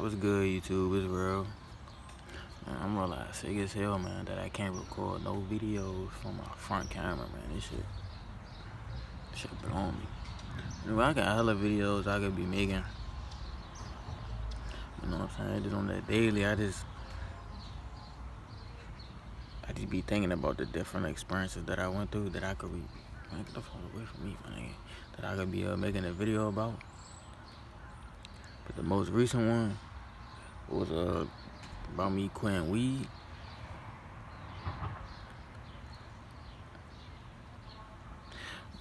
What's good, YouTube? It's real. Man, I'm real sick as hell, man, that I can't record no videos from my front camera, man. This shit blowing me. Anyway, I got hella videos I could be making. You know what I'm saying? Just on that daily, I just be thinking about the different experiences that I went through that I could be, man, get the phone away from me, man. That I could be making a video about. But the most recent one was about me quitting weed.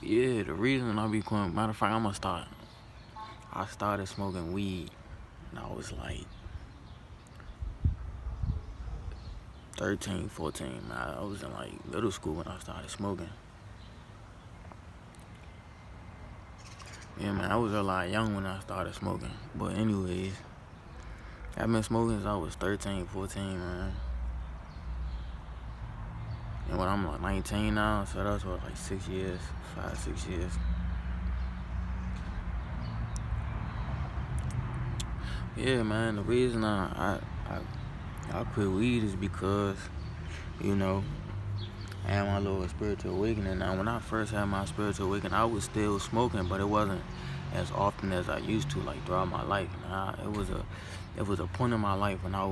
Yeah, the reason I be quitting, matter of fact, I started smoking weed when I was like 13, 14, man. I was in like middle school when I started smoking. Yeah, man, I was a lot young when I started smoking. But anyways, I've been smoking since I was 13, 14, man. And when I'm like 19 now, so that's what, like 6 years, 5, 6 years. Yeah, man, the reason I quit weed is because, you know, I had my little spiritual awakening. Now, when I first had my spiritual awakening, I was still smoking, but it wasn't as often as I used to, like, throughout my life. Now, it was a point in my life when I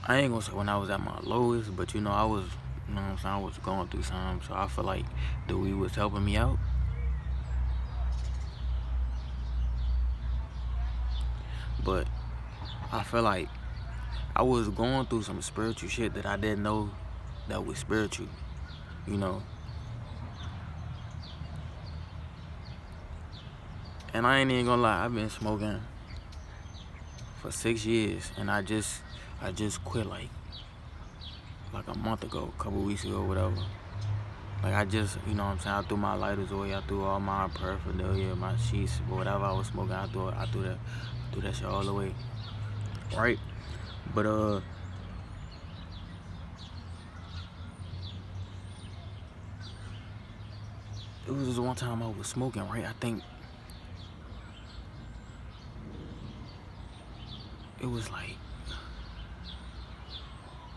ain't gonna say when I was at my lowest, but, you know, I was, you know what I'm saying, I was going through something, so I feel like the weed was helping me out. But I feel like I was going through some spiritual shit that I didn't know that was spiritual, you know. And I ain't even gonna lie, I've been smoking for 6 years, and I just quit like a month ago, a couple weeks ago, whatever. Like I just, you know what I'm saying, I threw my lighters away, I threw all my paraphernalia, my sheets, whatever I was smoking, I threw that shit all away. Right? But it was just one time I was smoking, right? I think it was like,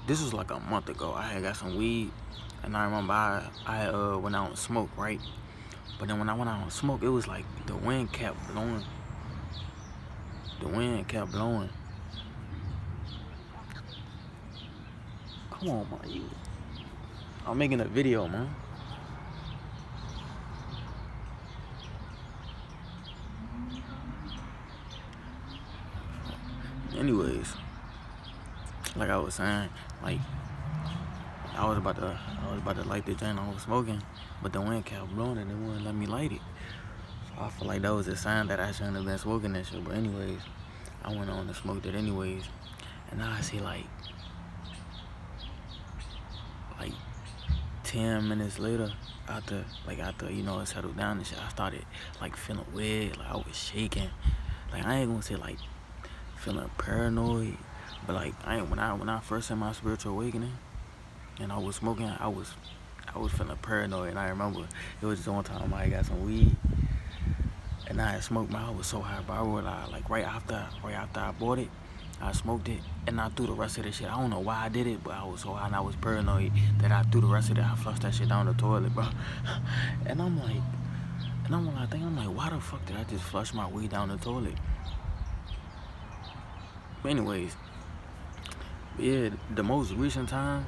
this was like a month ago. I had got some weed, and I remember I went out and smoked, right? But then when I went out and smoked, it was like the wind kept blowing. The wind kept blowing. Come on, man. I'm making a video, man. Anyways, like I was saying, like I was about to light the joint I was smoking, but the wind kept blowing and it wouldn't let me light it. So I feel like that was a sign that I shouldn't have been smoking that shit. But anyways, I went on and smoked it anyways. And now I see like 10 minutes later, after you know it settled down and shit, I started like feeling weird, like I was shaking. Like I ain't gonna say like feeling paranoid, but like when I first had my spiritual awakening and I was smoking, I was feeling paranoid. And I remember it was just one time I got some weed and I had smoked, man. I was so high, bro. I realized like right after I bought it, I smoked it and I threw the rest of the shit. I don't know why I did it, but I was so high and I was paranoid that I threw the rest of it. I flushed that shit down the toilet, bro. And I'm like, why the fuck did I just flush my weed down the toilet? But anyways, yeah, the most recent time,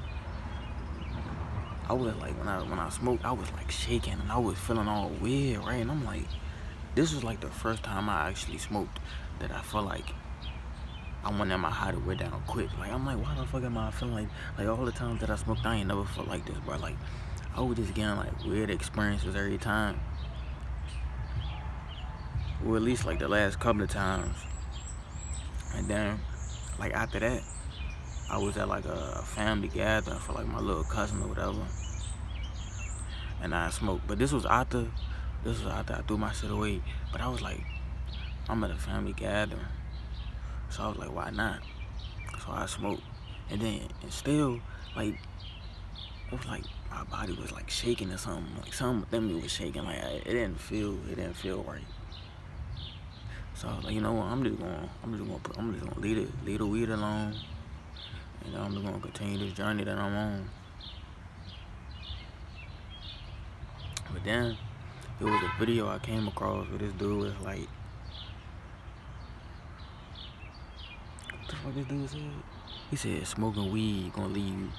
I was like, when I smoked, I was like shaking and I was feeling all weird, right? And I'm like, this was like the first time I actually smoked that I felt like I went in my high to wear down quick. Like, I'm like, why the fuck am I feeling like all the times that I smoked, I ain't never felt like this, bro. Like, I was just getting like weird experiences every time. Or at least like the last couple of times. And then, like after that, I was at like a family gathering for like my little cousin or whatever. And I smoked. But this was after I threw my shit away. But I was like, I'm at a family gathering. So I was like, why not? So I smoked. And then, and still, like, it was like my body was like shaking or something. Like something within me was shaking. Like it didn't feel right. So I was like, you know what? I'm just gonna leave the weed alone, and I'm just gonna continue this journey that I'm on. But then it was a video I came across where this dude was like, what the fuck this dude said? He said smoking weed gonna lead you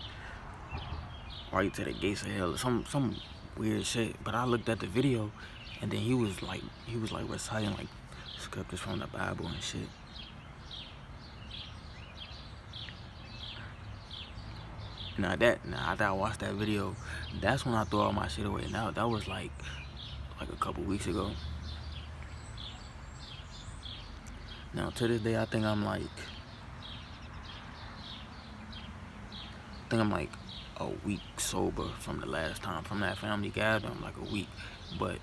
right to the gates of hell, or some weird shit. But I looked at the video, and then he was like reciting like scriptures from the Bible and shit. Now after I watched that video, that's when I threw all my shit away. Now that was like a couple weeks ago. Now to this day, I think I'm like a week sober from the last time, from that family gathering. I'm like a week, but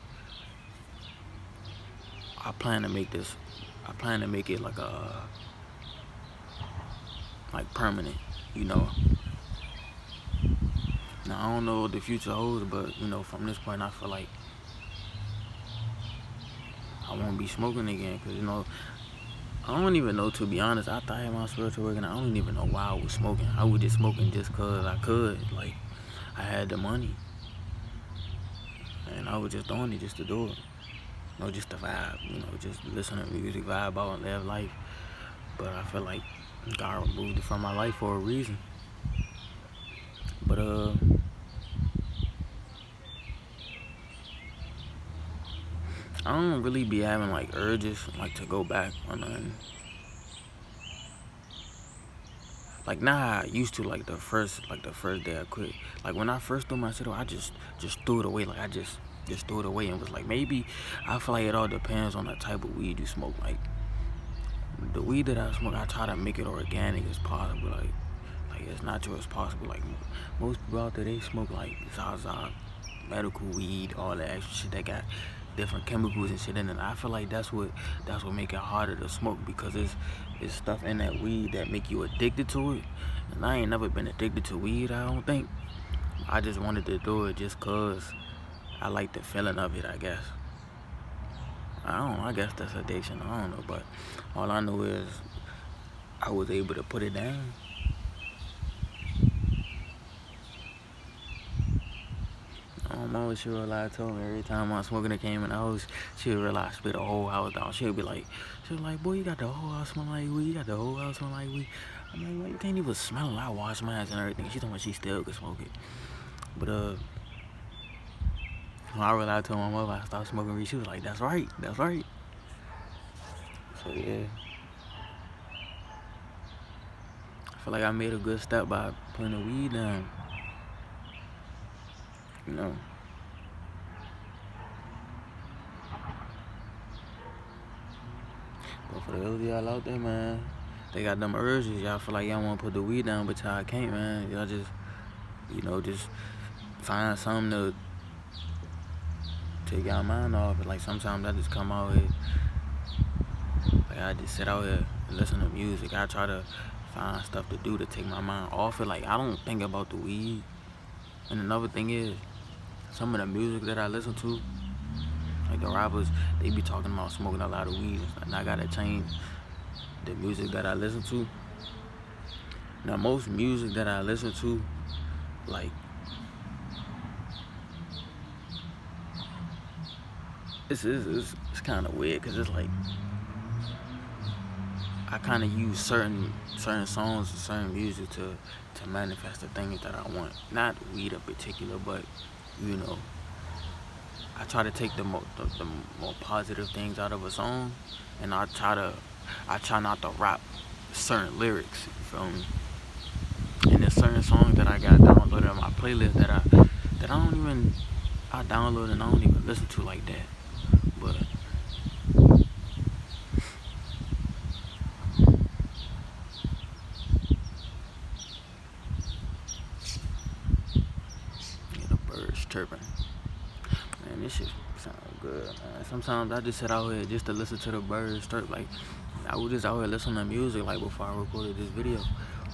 I plan to make it like permanent, you know. Now I don't know what the future holds, but you know, from this point, I feel like I won't be smoking again, cause you know, I don't even know, to be honest. After I had my spiritual work, and I don't even know why I was smoking. I was just smoking just cause I could, like I had the money, and I was just doing it just to do it, you know, just to vibe, you know, just listen to music, vibe out, and live life. But I feel like God removed it from my life for a reason. But I don't really be having like urges like to go back or nothing. Like nah, I used to like the first day I quit. Like when I first threw my shit away, I just threw it away. Like I just threw it away and was like, maybe I feel like it all depends on the type of weed you smoke. Like the weed that I smoke, I try to make it organic as possible. Like as natural as possible. Like most people out there, they smoke like Zaza, medical weed, all that extra shit that got different chemicals and shit in it. I feel like that's what make it harder to smoke, because it's stuff in that weed that make you addicted to it. And I ain't never been addicted to weed, I don't think. I just wanted to do it just cause I like the feeling of it, I guess. I don't know, I guess that's addiction, I don't know, but all I know is I was able to put it down. My mama, she would lie to me every time my smoking came in the house. She would realize I spit the whole house down. She was like, boy, you got the whole house smelling like weed. You got the whole house smelling like weed. I'm like, well, you can't even smell it. I wash my hands and everything. She told me she still could smoke it. But when I realized to my mother I stopped smoking weed, she was like, that's right. So yeah, I feel like I made a good step by putting the weed down. You know. But for those of y'all out there, man, they got them urges. Y'all feel like y'all want to put the weed down, but y'all can't, man. Y'all just, you know, just find something to take y'all mind off. Like sometimes I just come out here, like I just sit out here and listen to music. I try to find stuff to do to take my mind off it. Like I don't think about the weed. And another thing is, some of the music that I listen to, like the rappers, they be talking about smoking a lot of weed, and I gotta change the music that I listen to. Now most music that I listen to, like it's kind of weird, cause it's like I kind of use certain songs and certain music to manifest the things that I want. Not weed in particular, but you know, I try to take the more positive things out of a song, and I try not to rap certain lyrics. You feel me? And there's certain songs that I got downloaded on my playlist that I download and I don't even listen to like that. But yeah, the birds chirping. Man, this shit sound good, man. Sometimes I just sit out here just to listen to the birds chirp. Like I was just out here listening to music like before I recorded this video.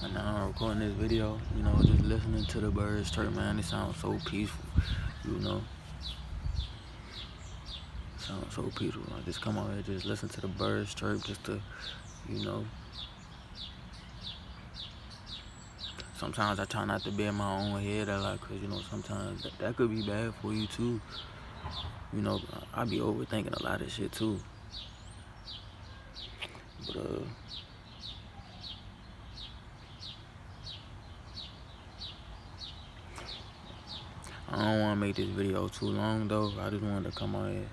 And now I'm recording this video, you know, just listening to the birds chirp, man. It sounds so peaceful, you know. sounds so peaceful. I just come out here, just listen to the birds chirp, just to, you know. Sometimes I try not to be in my own head a lot, cause you know sometimes that could be bad for you too. You know, I be overthinking a lot of shit too. But I don't want to make this video too long though. I just wanted to come out here,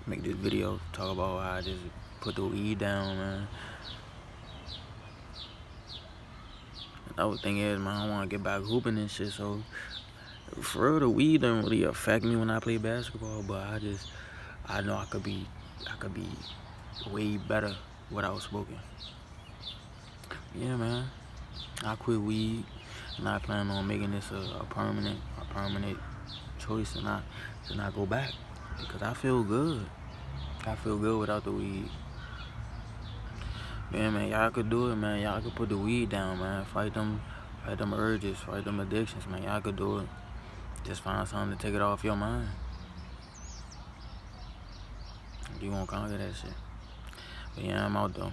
make this video, talk about how I just put the weed down, man. Another thing is, man, I want to get back hooping and shit. So for real, the weed don't really affect me when I play basketball. But I know I could be way better without smoking. Yeah, man. I quit weed, and I plan on making this a permanent choice, and I go back because I feel good. I feel good without the weed. Yeah, man, y'all could do it, man. Y'all could put the weed down, man. Fight them urges, fight them addictions, man. Y'all could do it. Just find something to take it off your mind. You won't conquer that shit. But yeah, I'm out though.